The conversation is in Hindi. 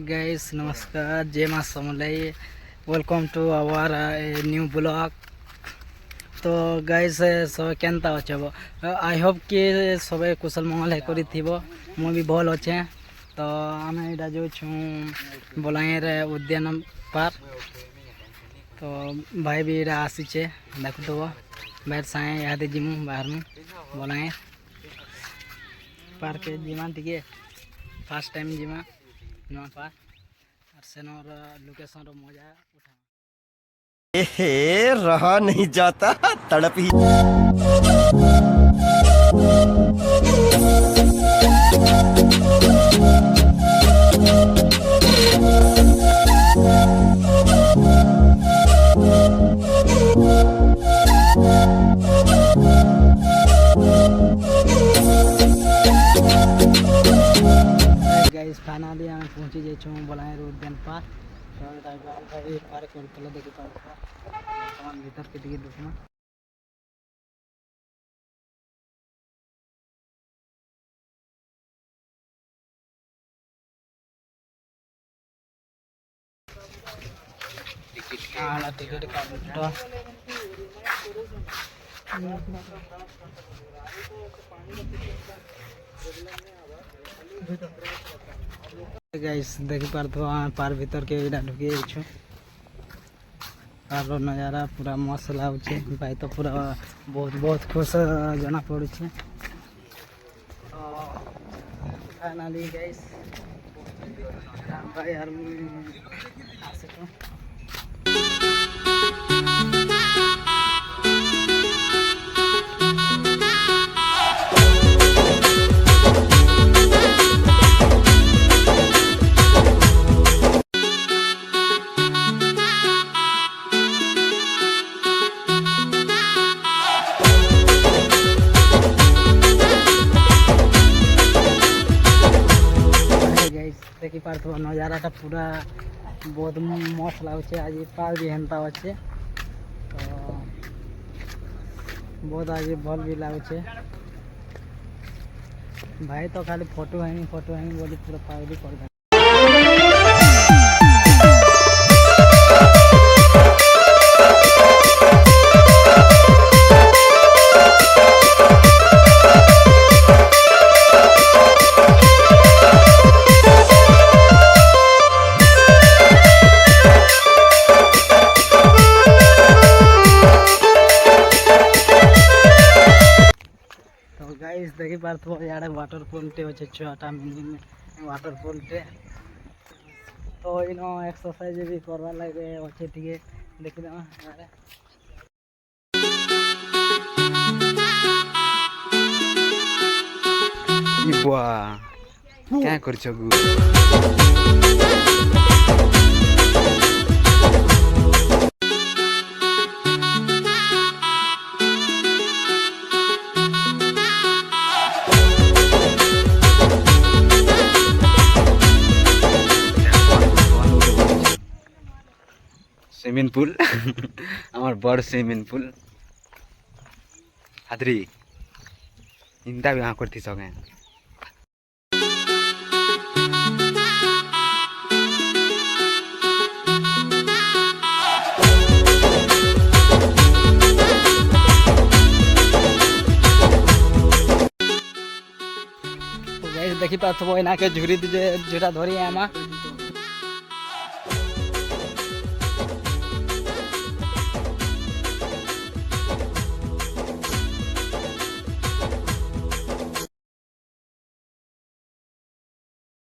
गाइस नमस्कार, जय माँ Samalai, welcome to our new blog. तो गाइस सब केनता अच्छे आई होप कि सब कुशल मंगल है मुझे भी भल अच्छे। तो आम यहाँ जो बलांगीर उद्यान पार्क। तो भाई भी यहाँ आसीचे देखुव बाहर साए इहादे जिमु बाहर बलांगीर पार्क जिमा टे फर्स्ट टाइम जिमा नुआ पार्क और सेनर लोकेशन मजा उठा रहा नहीं जाता तड़प ही। गाइस फाइनली आम पहुँची जाइए बलांगीर उद्यान पार्क। पार्क देखी पार्क भीतर के टिकट दुखना टिकट काउंटर गाइस देखी पार्थो पार भीतर के ढुकी पार नजारा पूरा मस्त लगुचे भाई। तो पूरा बहुत बहुत खुश जना पड़े। फाइनली गाइस भाई यार आसे तो देखी पार्थ नजारा पूरा बहुत मस्त लगुचे। आज पार्क भी हेन्ता अच्छे तो बहुत आज भल भी लगुचे भाई। तो खाली फोटो है बोली पूरा पार्क भी कर देखी पार्थ यार वाटरफॉल टे अच्छे छोटा मिनी वाटरफॉल टे। तो इनो एक्सरसाइज भी करवा लगे अच्छे टे देखी देमा क्या कर स्विमिंग पूल आमार बड़ स्विमिंग पूल हादरी इंता भी हाँ करती सके। देखी पार्थ ना के झुरी झूरा धरी आमा